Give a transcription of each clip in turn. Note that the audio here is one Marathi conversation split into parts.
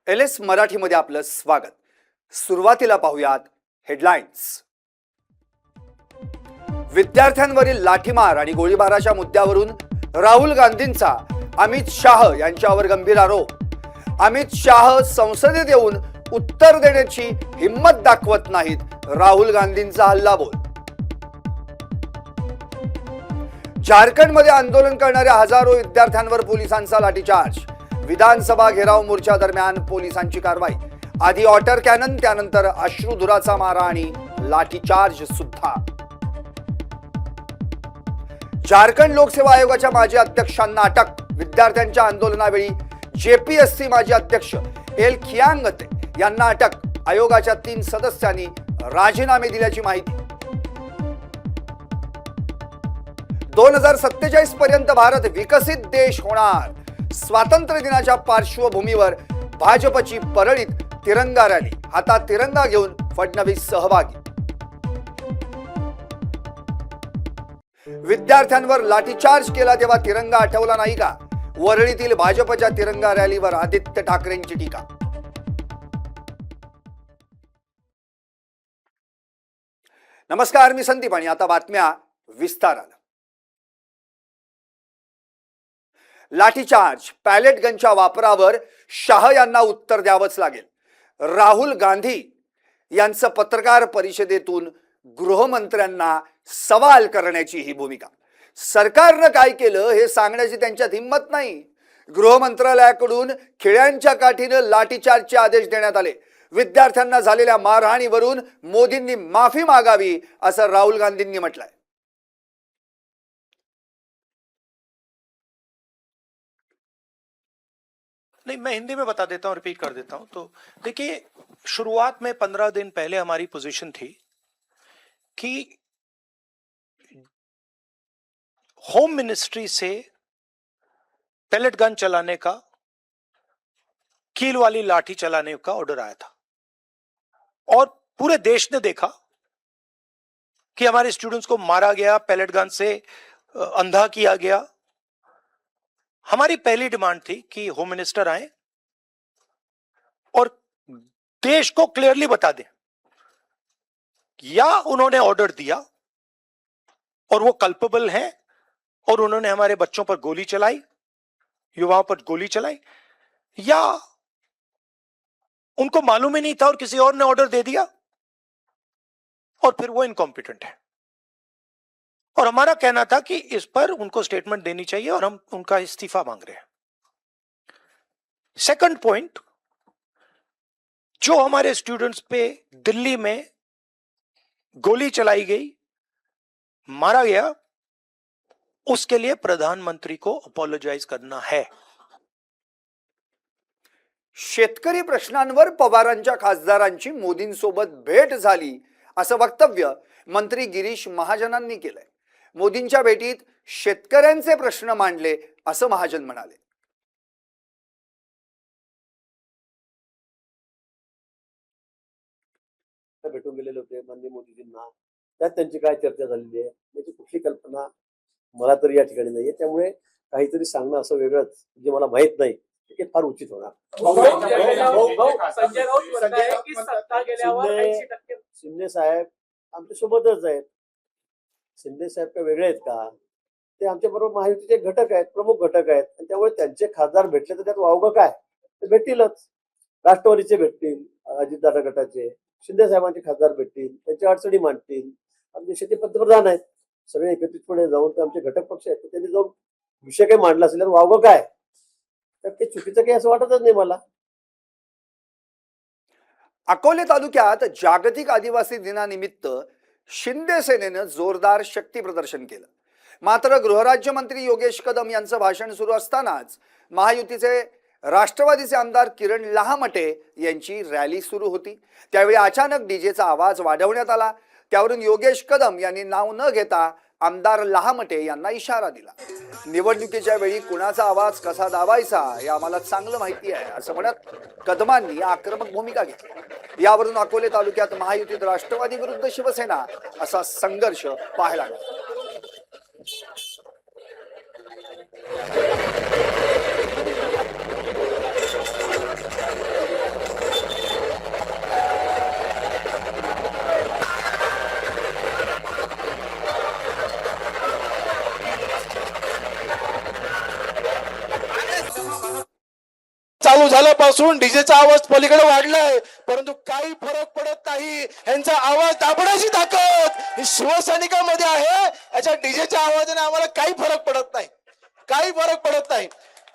LS मराठीमध्ये आपलं स्वागत। सुरुवातीला पाहूयात हेडलाईन्स। विद्यार्थ्यांवरील लाठीमार आणि गोळीबाराच्या मुद्द्यावरून राहुल गांधींचा अमित शाह यांच्यावर गंभीर आरोप। अमित शाह संसदेत येऊन उत्तर देण्याची हिम्मत दाखवत नाहीत, राहुल गांधींचा हल्लाबोल। झारखंडमध्ये आंदोलन करणाऱ्या हजारो विद्यार्थ्यांवर पोलिसांचा लाठीचार्ज। विधानसभा घेराव मोर्चा दरम्यान पोलिसांची कारवाई। आधी वॉटर कॅनन, त्यानंतर अश्रुधुराचा मारा आणि लाठीचार्ज सुद्धा। झारखंड लोकसेवा आयोगाच्या माजी अध्यक्षांना अटक। विद्यार्थ्यांच्या आंदोलनावेळी जेपीएससी माजी अध्यक्ष एल खियांगते यांना अटक। आयोगाच्या 3 सदस्यांनी राजीनामे दिल्याची माहिती। 2047 पर्यंत भारत विकसित देश होणार। स्वातंत्र्य दिनाच्या पार्श्वभूमीवर भाजपची परळीत तिरंगा रॅली। हातात तिरंगा घेऊन फडणवीस सहभागी। विद्यार्थ्यांवर लाठीचार्ज केला तेव्हा तिरंगा आठवला नाही का? वरळीतील भाजपच्या तिरंगा रॅलीवर आदित्य ठाकरेंची टीका। नमस्कार, मी संदीप आणि आता बातम्या विस्ताराने। लाठीचार्ज, पॅलेट गनच्या वापरावर शाह यांना उत्तर द्यावंच लागेल। राहुल गांधी यांचं पत्रकार परिषदेतून गृहमंत्र्यांना सवाल करण्याची ही भूमिका। सरकारनं काय केलं हे सांगण्याची त्यांच्यात हिम्मत नाही। गृह मंत्रालयाकडून खिळ्यांच्या काठीनं लाठीचार्जचे आदेश देण्यात आले। विद्यार्थ्यांना झालेल्या मारहाणीवरून मोदींनी माफी मागावी असं राहुल गांधींनी म्हटलंय। नहीं, मैं हिंदी में बता देता हूँ, रिपीट कर देता हूँ। तो देखिए, शुरुआत में 15 दिन पहले हमारी पोजीशन थी कि होम मिनिस्ट्री से पैलेट गन चलाने का, कील वाली लाठी चलाने का ऑर्डर आया था और पूरे देश ने देखा कि हमारे स्टूडेंट्स को मारा गया, पैलेट गन से अंधा किया गया। हमारी पहली डिमांड थी कि होम मिनिस्टर आए और देश को क्लियरली बता दें, या उन्होंने ऑर्डर दिया और वो कल्पेबल हैं और उन्होंने हमारे बच्चों पर गोली चलाई, युवाओं पर गोली चलाई, या उनको मालूम ही नहीं था और किसी और ने ऑर्डर दे दिया और फिर वो इनकॉम्पिटेंट है। और हमारा कहना था कि इस पर उनको स्टेटमेंट देनी चाहिए और हम उनका इस्तीफा मांग रहे हैं। सेकंड पॉइंट, जो हमारे स्टूडेंट्स पे दिल्ली में गोली चलाई गई, मारा गया, उसके लिए प्रधानमंत्री को अपोलोजाइज करना है। शेतकरी प्रश्नांवर पवारांच्या खासदारांची मोदींसोबत भेट झाली असं वक्तव्य मंत्री गिरीश महाजनांनी केलंय। मोदींच्या भेटीत शेतकऱ्यांचे प्रश्न मांडले असं महाजन म्हणाले। भेटून गेलेले होते माननीय मोदीजींना, त्यात त्यांची काय चर्चा झालेली आहे याची कुठली कल्पना मला तरी या ठिकाणी नाहीये। त्यामुळे काहीतरी सांगणं असं वेगळंच जे मला माहित नाही ते फार उचित होणार। शिंदे साहेब आमच्या सोबतच आहेत। शिंदे साहेब काय वेगळे आहेत का? ते आमच्या बरोबर महायुतीचे घटक आहेत, प्रमुख घटक आहेत, आणि त्यामुळे त्यांचे खासदार भेटले तर त्यात वावगं काय? ते भेटतीलच। राष्ट्रवादीचे भेटतील, अजितदादा गटाचे, शिंदे साहेबांचे खासदार भेटतील, त्यांच्या अडचणी मांडतील। आमचे शेती पंतप्रधान आहेत, सगळे एकत्रितपणे जाऊन ते आमचे घटक पक्ष आहेत, त्यांनी जाऊन विषय काही मांडला असेल तर वावगं काय? तर ते चुकीचं काही असं वाटतच नाही मला। अकोले तालुक्यात जागतिक आदिवासी दिनानिमित्त शिंदे सेनेनं जोरदार शक्ती प्रदर्शन केलं। मात्र गृहराज्यमंत्री योगेश कदम यांचं भाषण सुरू असतानाच महायुतीचे राष्ट्रवादीचे आमदार किरण लहामटे यांची रॅली सुरू होती। त्यावेळी अचानक डीजेचा आवाज वाढवण्यात आला। त्यावरून योगेश कदम यांनी नाव न घेता आमदार लहामटे यांना इशारा दिला। निवडणुकीच्या वेळी कुणाचा आवाज कसा दाबायचा हे आम्हाला चांगलं माहिती आहे असं म्हणत कदमांनी आक्रमक भूमिका घेतली। यावरून अकोले तालुक्यात महायुतीत राष्ट्रवादी विरुद्ध शिवसेना असा संघर्ष पाहायला मिळाला। चालू झाल्यापासून डीजेचा आवाज पलीकडे वाढलाय, परंतु काही फरक पडत नाही. यांचा आवाज दाबण्याची ताकद ही शिवसैनिकांमध्ये आहे. याच्या डीजेच्या आवाजाने आम्हाला काही फरक पडत नाही, काही फरक पडत नाही.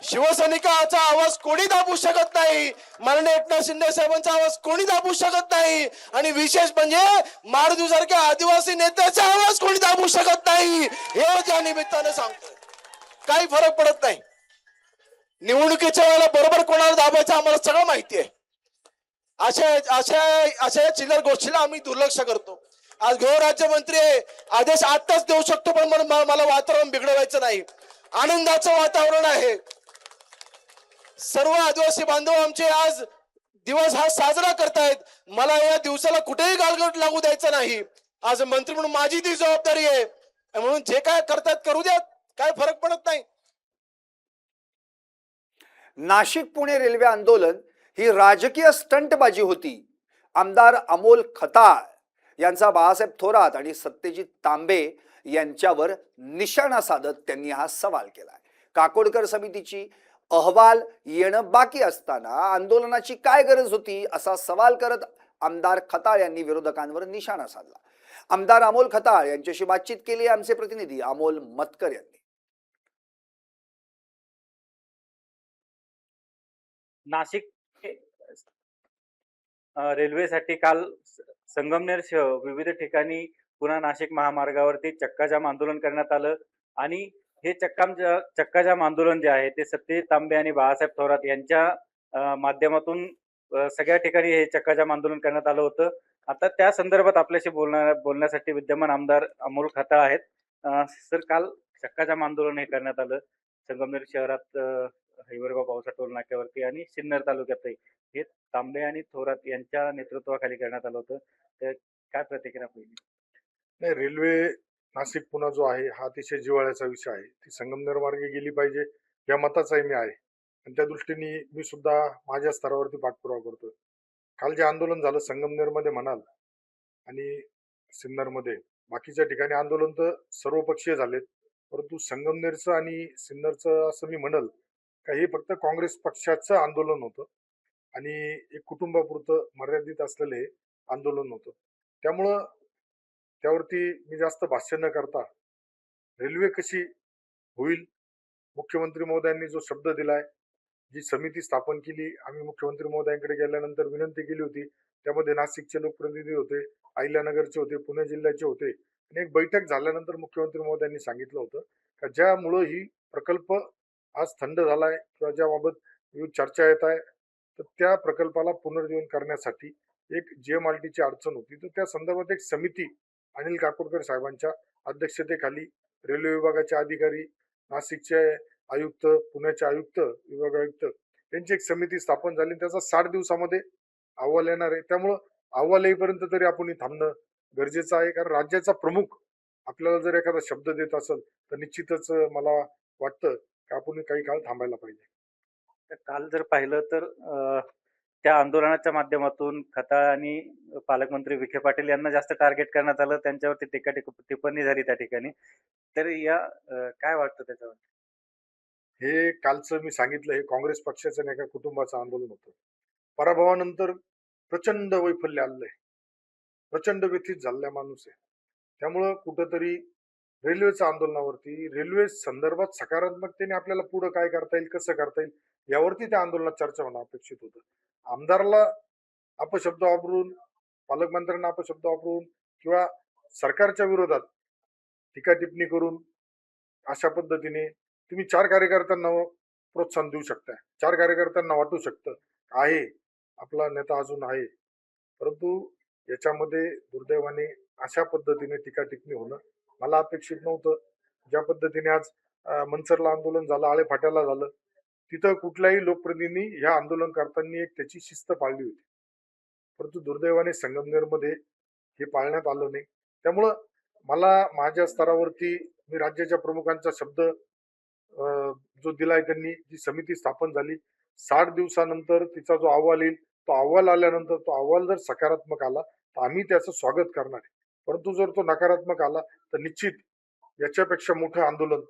शिवसैनिकाचा आवाज कोणी दाबू शकत नाही. माननीय एकनाथ शिंदे साहेबांचा आवाज कोणी दाबू शकत नाही. आणि विशेष म्हणजे मारुती सारख्या आदिवासी नेत्याचा आवाज कोणी दाबू शकत नाही. हे या निमित्तानं सांगतोय, काही फरक पडत नाही. निवडणुकीच्या वेळेला बरोबर कोणाला दाबायचं आम्हाला सगळं माहिती आहे. अशा अशा अशा चिल्लर गोष्टीला आम्ही दुर्लक्ष करतो. आज गृहराज्यमंत्री आदेश आत्ताच देऊ शकतो, पण मला वातावरण बिघडवायचं नाही. आनंदाचं वातावरण आहे. सर्व आदिवासी बांधव आमचे आज दिवस हा साजरा करतायत. मला या दिवसाला कुठेही गालगट लागू द्यायचं नाही. आज मंत्री म्हणून माझी ती जबाबदारी आहे. म्हणून जे काय करतात करू द्यात, काय फरक पडत नाही. नाशिक पुणे रेल्वे आंदोलन ही राजकीय स्टंटबाजी होती. आमदार अमोल खताळ यांचा बाळासाहेब थोरात आणि सत्यजित तांबे यांच्यावर निशाणा साधत त्यांनी हा सवाल केलाय. काकोडकर समितीची अहवाल येणं बाकी असताना आंदोलनाची काय गरज होती असा सवाल करत आमदार खताळ यांनी विरोधकांवर निशाणा साधला. आमदार अमोल खताळ यांच्याशी बातचीत केली आमचे प्रतिनिधी अमोल मतकर यांनी. नाशिक रेल्वेसाठी काल संगमनेरसह विविध ठिकाणी पुन्हा नाशिक महामार्गावरती चक्काजाम आंदोलन करण्यात आलं. आणि हे चक्काजाम आंदोलन जे आहे ते सत्यजित तांबे आणि बाळासाहेब थोरात यांच्या माध्यमातून सगळ्या ठिकाणी हे चक्काजाम आंदोलन करण्यात आलं होतं. आता त्या संदर्भात आपल्याशी बोलण्यासाठी विद्यमान आमदार अमोल खताळ आहेत. सर, काल चक्काजाम आंदोलन हे करण्यात आलं संगमनेर शहरात, हिवरगाव पावसा टोल नाक्यावरती आणि सिन्नर तालुक्यातही. हे तांबे आणि थोरात यांच्या नेतृत्वाखाली करण्यात आलं होतं. तर काय प्रतिक्रिया पहिली? नाही, रेल्वे नाशिक पुणा जो आहे हा अतिशय जिव्हाळ्याचा विषय आहे. ती संगमनेर मार्गे गेली पाहिजे या मताचाही मी आहे, आणि त्या दृष्टीने मी सुद्धा माझ्या स्तरावरती पाठपुरावा करतोय. काल जे आंदोलन झालं संगमनेरमध्ये म्हणाल आणि सिन्नरमध्ये, बाकीच्या ठिकाणी आंदोलन तर सर्वपक्षीय झालेत, परंतु संगमनेरचं आणि सिन्नरचं असं मी म्हणल का हे फक्त काँग्रेस पक्षाचं आंदोलन होतं आणि एक कुटुंबापुरतं मर्यादित असलेलं हे आंदोलन होतं. त्यामुळं त्यावरती मी जास्त भाष्य न करता रेल्वे कशी होईल, मुख्यमंत्री महोदयांनी जो शब्द दिलाय, जी समिती स्थापन केली, आम्ही मुख्यमंत्री महोदयांकडे गेल्यानंतर विनंती केली होती. त्यामध्ये नाशिकचे लोकप्रतिनिधी होते, अहिल्यानगरचे होते, पुणे जिल्ह्याचे होते, आणि एक बैठक झाल्यानंतर मुख्यमंत्री महोदयांनी सांगितलं होतं का ज्यामुळं ही प्रकल्प आज थंड झालाय किंवा ज्याबाबत विविध चर्चा येत आहे, तर त्या प्रकल्पाला पुनर्जीवन करण्यासाठी एक जीएमआरटीची अडचण होती. तर त्या संदर्भात एक समिती अनिल काकोडकर साहेबांच्या अध्यक्षतेखाली रेल्वे विभागाचे अधिकारी, नाशिकचे आयुक्त, पुण्याचे आयुक्त, विभाग आयुक्त यांची एक समिती स्थापन झाली. त्याचा 60 दिवसामध्ये अहवाल येणार आहे. त्यामुळं अहवाल येईपर्यंत तरी आपण थांबणं गरजेचं आहे, कारण राज्याचा प्रमुख आपल्याला जर एखादा शब्द देत असेल तर निश्चितच मला वाटतं की आपण काही काळ थांबायला पाहिजे. तर काल जर पाहिलं तर त्या आंदोलनाच्या माध्यमातून खताळ आणि पालकमंत्री विखे पाटील यांना जास्त टार्गेट करण्यात आलं. त्यांच्यावरती टिप्पणी झाली त्या ठिकाणी. तर या काय वाटतं त्याच्यावर? हे कालचं मी सांगितलं, हे काँग्रेस पक्षाचं नाही, एका कुटुंबाचं आंदोलन होतं. पराभवानंतर प्रचंड वैफल्य आलंय, प्रचंड व्यथित झालेला माणूस आहे. त्यामुळं कुठंतरी रेल्वेच्या आंदोलनावरती, रेल्वे संदर्भात सकारात्मकतेने आपल्याला पुढे काय करता येईल, कसं करता येईल यावरती त्या आंदोलनात चर्चा होणं अपेक्षित होतं. आमदाराला अपशब्द वापरून, पालकमंत्र्यांना अपशब्द वापरून किंवा सरकारच्या विरोधात टीका टिप्पणी करून अशा पद्धतीने तुम्ही 4 कार्यकर्त्यांना प्रोत्साहन देऊ शकता. 4 कार्यकर्त्यांना वाटू शकतं आहे आपला नेता अजून आहे, परंतु याच्यामध्ये दुर्दैवाने अशा पद्धतीने टीका टिप्पणी होणं मला अपेक्षित नव्हतं. ज्या पद्धतीने आज मनसरला आंदोलन झालं, आळेफाट्याला झालं, तिथं कुठल्याही लोकप्रतिनिधी ह्या आंदोलन करताना एक त्याची शिस्त पाळली होती, परंतु दुर्दैवाने संगमनेरमध्ये हे पाळण्यात आलं नाही. त्यामुळं मला माझ्या स्तरावरती मी राज्याच्या प्रमुखांचा शब्द जो दिलाय, त्यांनी जी समिती स्थापन झाली, 60 दिवसानंतर तिचा जो अहवाल येईल, तो अहवाल आल्यानंतर तो अहवाल जर सकारात्मक आला तर आम्ही त्याचं स्वागत करणार आहे. परंतु जर तो नकारात्मक आला तर निश्चित याच्यापेक्षा मोठं आंदोलन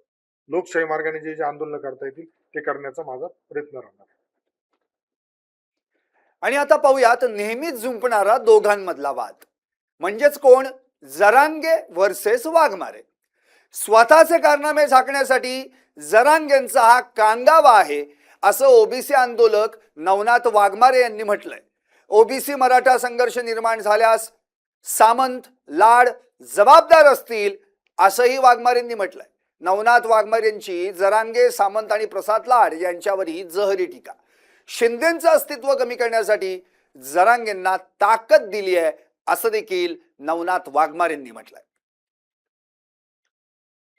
लोकशाही मार्गाने जे आंदोलन करता येतील ते करण्याचा माझा प्रयत्न राहणार. आणि आता पाहूयात नेहमीच झुंपणारा दोघांमधला वाद, म्हणजेच कोण, जरांगे वर्सेस वाघमारे. स्वतःचे कारनामे झाकण्यासाठी जरांगेंचा हा कांगावा आहे असं ओबीसी आंदोलक नवनाथ वाघमारे यांनी म्हटलंय. ओबीसी मराठा संघर्ष निर्माण झाल्यास सामंत, लाड जबाबदार असतील असंही वाघमारेंनी म्हटलंय. नवनाथ वाघमारेंची जरांगे, सामंत आणि प्रसाद लाड यांच्यावरही जहरी टीका. शिंदेचं अस्तित्व कमी करण्यासाठी जरांगेंना ताकद दिली आहे असं देखील नवनाथ वाघमारेंनी म्हटलंय.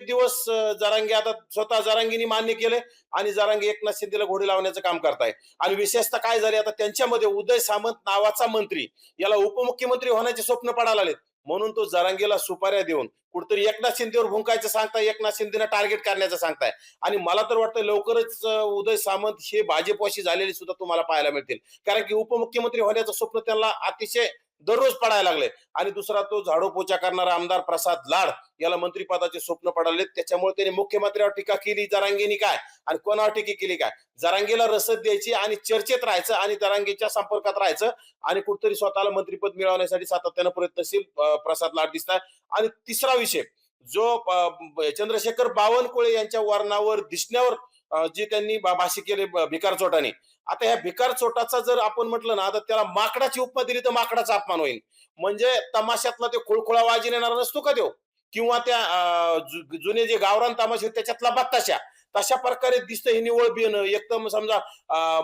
दिवस जरांगे आता स्वतः जरांगीनी मान्य केलंय आणि जरांगे एकनाथ शिंदेला घोडे लावण्याचं काम करताय. आणि विशेषतः काय झाले, आता त्यांच्यामध्ये उदय सामंत नावाचा मंत्री, याला उपमुख्यमंत्री होण्याचे स्वप्न पडायला आलेत. म्हणून तो जरांगेला सुपाऱ्या देऊन कुठतरी एकनाथ शिंदेवर भुंकायचं सांगताय, एकनाथ शिंदेना टार्गेट करण्याचं सांगताय. आणि मला तर वाटतं लवकरच उदय सामंत हे भाजपवाशी झालेले सुद्धा तुम्हाला पाहायला मिळतील, कारण की उपमुख्यमंत्री होण्याचं स्वप्न त्यांना अतिशय दररोज पडायला लागले. आणि दुसरा तो झाडो पोचा करणारा आमदार प्रसाद लाड, याला मंत्रिपदाचे स्वप्न पडाले. त्याच्यामुळे त्यांनी मुख्यमंत्र्यावर टीका केली जरांगेनी काय आणि कोणावर टीका केली काय. जरांगेला रसद द्यायची आणि चर्चेत राहायचं आणि जरांगेच्या संपर्कात राहायचं आणि कुठतरी स्वतःला मंत्रिपद मिळवण्यासाठी सातत्यानं प्रयत्नशील प्रसाद लाड दिसतात. आणि तिसरा विषय जो चंद्रशेखर बावनकुळे यांच्या वर्णावर दिसण्यावर जे त्यांनी भाष्य केले भिकार चोटाने, आता ह्या भिकार चोटाचा जर आपण म्हटलं ना तर त्याला माकडाची उपमा दिली तर माकडाचा अपमान होईल. म्हणजे तमाशातला ते खुळखुळा वाजून येणार नसतो का तो, किंवा त्या जुने जे गावरान तमाशे त्याच्यातला बत्ताशा, तशा प्रकारे दिसतं हे निवळ बियाणं. एकदम समजा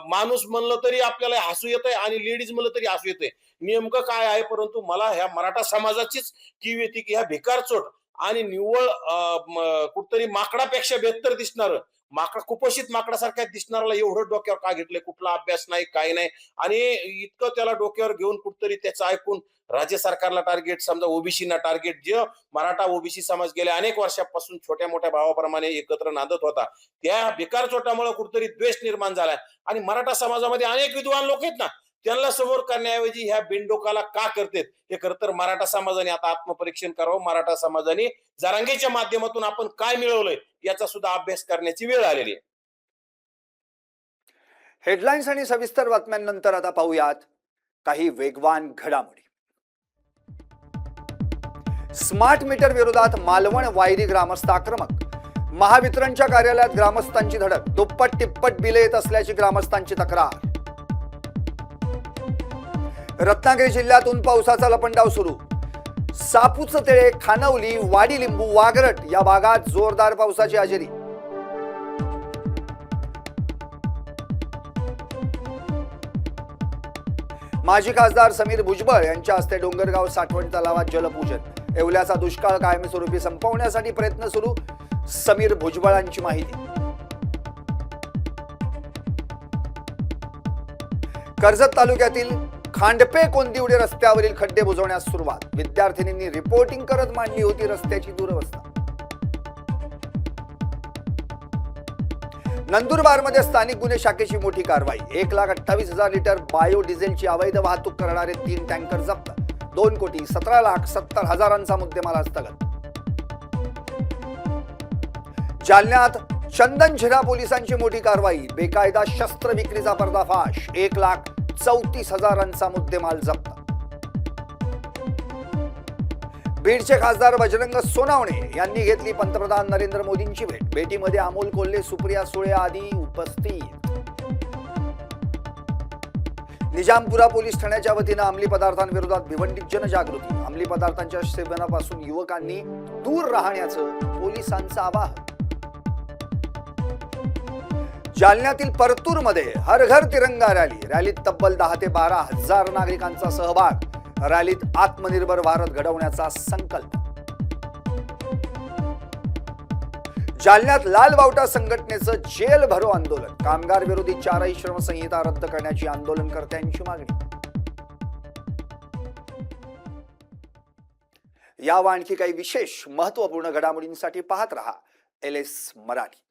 माणूस म्हणलं तरी आपल्याला हसू येतंय आणि लेडीज म्हणलं तरी हसू येतंय. नेमकं काय आहे, परंतु मला ह्या मराठा समाजाचीच कीव येते की ह्या भिकार चोट आणि निव्वळ कुठतरी माकडापेक्षा बेहतर दिसणार, माकड कुपोषित माकडासारख्या दिसणाऱ्याला एवढं डोक्यावर का घेतलंय, कुठला अभ्यास नाही, काही नाही. आणि इतकं त्याला डोक्यावर घेऊन कुठतरी त्याचं ऐकून राज्य सरकारला टार्गेट, समजा ओबीसीना टार्गेट, जे मराठा ओबीसी समाज गेल्या अनेक वर्षापासून छोट्या मोठ्या भावाप्रमाणे एकत्र नांदत होता, त्या भिकार चोटामुळे कुठतरी द्वेष निर्माण झालाय. आणि मराठा समाजामध्ये अनेक विद्वान लोक आहेत ना, त्यांना समोर करण्याऐवजी ह्या बिनडोकाला का करतात, हे खरं तर मराठा समाजाने आता आत्मपरीक्षण करावं. मराठा समाजाने जरांगेच्या माध्यमातून आपण काय मिळवलंय याचा सुद्धा अभ्यास करण्याची वेळ आलेली आहे. हेडलाईन्स आणि सविस्तर बातम्यांनंतर आता पाहूयात काही वेगवान घडामोडी. स्मार्ट मीटर विरोधात मालवण वायरी ग्रामस्थ आक्रमक. महावितरणच्या कार्यालयात ग्रामस्थांची धडक. दुप्पट तिप्पट बिले येत असल्याची ग्रामस्थांची तक्रार. रत्नागिरी जिल्ह्यातून पावसाचा लपंडाव सुरू. सापूच तेळे, खानवली, वाडी लिंबू, वागरट या भागात जोरदार पावसाची हजेरी. माजी खासदार समीर भुजबळ यांच्या हस्ते डोंगरगाव साठवण तलावात जलपूजन. येवल्याचा दुष्काळ कायमस्वरूपी संपवण्यासाठी प्रयत्न सुरू. समीर भुजबळांची माहिती. कर्जत तालुक्यातील खांडपे कोंदिवडे रस्त्यावरील खड्डे बुजवण्यास सुरुवात. विद्यार्थिनींनी रिपोर्टिंग करत मांडली होती रस्त्याची दुरवस्था. नंदुरबारमध्ये स्थानिक गुन्हे शाखेची मोठी कारवाई. 1,28,000 लिटर बायो डिझेलची अवैध वाहतूक करणारे 3 टँकर जप्त. 2,17,70,000 मुद्देमाल हस्तगत. जालन्यात चंदनझिरा पोलिसांची मोठी कारवाई. बेकायदा शस्त्र विक्रीचा पर्दाफाश. 1,34,000 मुद्देमाल जप्त. बीडचे खासदार बजरंग सोनावणे यांनी घेतली पंतप्रधान नरेंद्र मोदींची भेट. भेटीमध्ये अमोल कोल्हे, सुप्रिया सुळे आदी उपस्थित. निजामपुरा पोलीस ठाण्याच्या वतीनं अंमली पदार्थांविरोधात भिवंडीत जनजागृती. अंमली पदार्थांच्या सेवनापासून युवकांनी दूर राहण्याचं पोलिसांचं आवाहन. जालन्यातील परतूरमध्ये हर घर तिरंगा रॅली. रॅलीत तब्बल 10 ते 12,000 नागरिकांचा सहभाग. रॅलीत आत्मनिर्भर भारत घडवण्याचा संकल्प. जालन्यात लाल बावटा संघटनेचं जेल भरो आंदोलन. कामगार विरोधी 4ही श्रमसंहिता रद्द करण्याची आंदोलनकर्त्यांची मागणी. या व आणखी काही विशेष महत्त्वपूर्ण घडामोडींसाठी पाहत रहा LS मराठी.